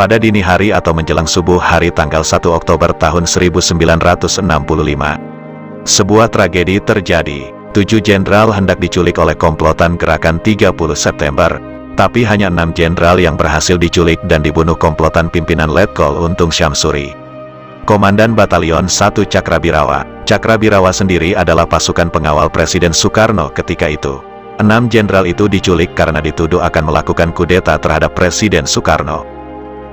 pada dini hari atau menjelang subuh hari tanggal 1 Oktober tahun 1965. Sebuah tragedi terjadi. 7 jenderal hendak diculik oleh komplotan gerakan 30 September, tapi hanya 6 jenderal yang berhasil diculik dan dibunuh komplotan pimpinan Letkol Untung Syamsuri. Komandan Batalion 1 Cakrabirawa. Cakrabirawa sendiri adalah pasukan pengawal Presiden Soekarno ketika itu. 6 jenderal itu diculik karena dituduh akan melakukan kudeta terhadap Presiden Soekarno.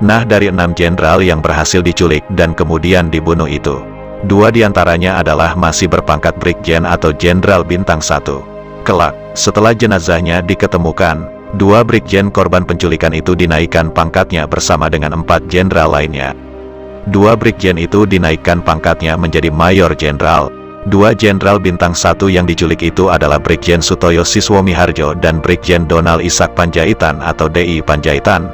Nah, dari 6 jenderal yang berhasil diculik dan kemudian dibunuh itu, 2 diantaranya adalah masih berpangkat Brigjen atau Jenderal Bintang 1. Kelak, setelah jenazahnya diketemukan, 2 Brigjen korban penculikan itu dinaikkan pangkatnya bersama dengan 4 jenderal lainnya. 2 Brigjen itu dinaikkan pangkatnya menjadi Mayor Jenderal. 2 Jenderal Bintang 1 yang diculik itu adalah Brigjen Sutoyo Siswomiharjo dan Brigjen Donald Ishak Panjaitan atau DI Panjaitan.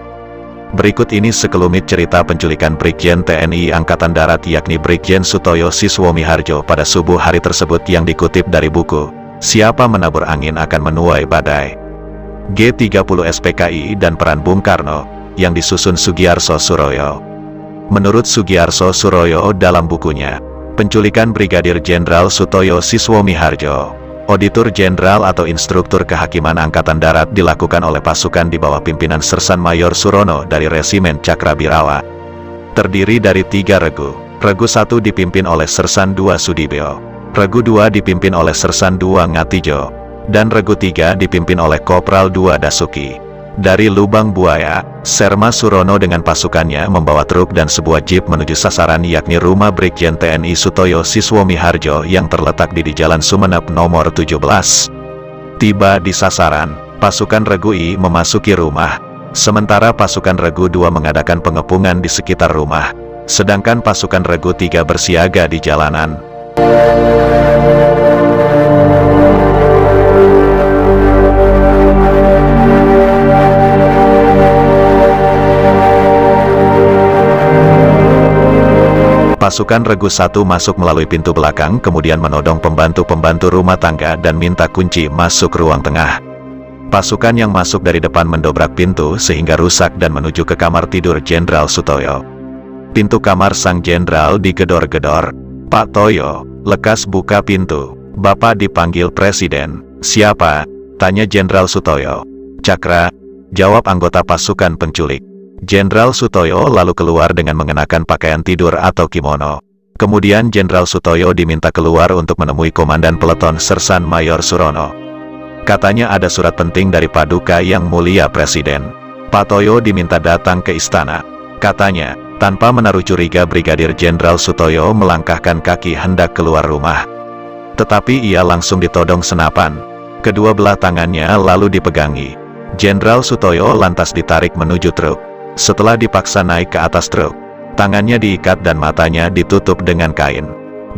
Berikut ini sekelumit cerita penculikan Brigjen TNI Angkatan Darat yakni Brigjen Sutoyo Siswomiharjo pada subuh hari tersebut yang dikutip dari buku Siapa Menabur Angin Akan Menuai Badai. G30 SPKI dan Peran Bung Karno, yang disusun Sugiyarso Suroyo. Menurut Sugiyarso Suroyo dalam bukunya, penculikan Brigadir Jenderal Sutoyo Siswomiharjo, Auditor Jenderal atau Instruktur Kehakiman Angkatan Darat dilakukan oleh pasukan di bawah pimpinan Sersan Mayor Surono dari Resimen Cakrabirawa. Terdiri dari 3 regu. Regu 1 dipimpin oleh Sersan 2 Sudibyo, Regu 2 dipimpin oleh Sersan 2 Ngatijo, dan Regu 3 dipimpin oleh Kopral 2 Dasuki. Dari Lubang Buaya, Serma Surono dengan pasukannya membawa truk dan sebuah jeep menuju sasaran yakni rumah Brigjen TNI Sutoyo Siswomiharjo yang terletak di Jalan Sumeneb nomor 17. Tiba di sasaran, pasukan Regu I memasuki rumah, sementara pasukan Regu 2 mengadakan pengepungan di sekitar rumah, sedangkan pasukan Regu 3 bersiaga di jalanan. Pasukan Regu 1 masuk melalui pintu belakang kemudian menodong pembantu-pembantu rumah tangga dan minta kunci masuk ruang tengah. Pasukan yang masuk dari depan mendobrak pintu sehingga rusak dan menuju ke kamar tidur Jenderal Sutoyo. Pintu kamar sang jenderal digedor-gedor. "Pak Toyo, lekas buka pintu. Bapak dipanggil Presiden." "Siapa?" tanya Jenderal Sutoyo. "Cakra," jawab anggota pasukan penculik. Jenderal Sutoyo lalu keluar dengan mengenakan pakaian tidur atau kimono. Kemudian Jenderal Sutoyo diminta keluar untuk menemui Komandan Peleton Sersan Mayor Surono. Katanya ada surat penting dari Paduka Yang Mulia Presiden. Pak Toyo diminta datang ke istana. Katanya, tanpa menaruh curiga Brigadir Jenderal Sutoyo melangkahkan kaki hendak keluar rumah. Tetapi ia langsung ditodong senapan. Kedua belah tangannya lalu dipegangi. Jenderal Sutoyo lantas ditarik menuju truk. Setelah dipaksa naik ke atas truk, tangannya diikat dan matanya ditutup dengan kain.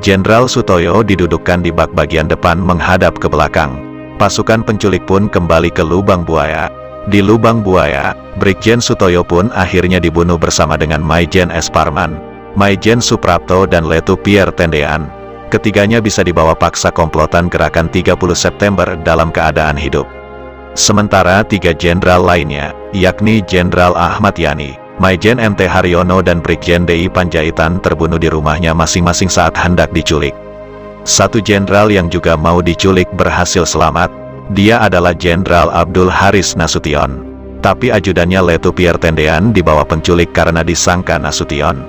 Jenderal Sutoyo didudukkan di bak bagian depan menghadap ke belakang. Pasukan penculik pun kembali ke Lubang Buaya. Di Lubang Buaya, Brigjen Sutoyo pun akhirnya dibunuh bersama dengan Maijen S. Parman, Maijen Suprapto dan Letu Pierre Tendean. Ketiganya bisa dibawa paksa komplotan gerakan 30 September dalam keadaan hidup. Sementara 3 jenderal lainnya, yakni Jenderal Ahmad Yani, Maijen MT Haryono dan Brigjen DI Panjaitan terbunuh di rumahnya masing-masing saat hendak diculik. 1 jenderal yang juga mau diculik berhasil selamat. Dia adalah Jenderal Abdul Haris Nasution. Tapi ajudannya Letu Pierre Tendean dibawa penculik karena disangka Nasution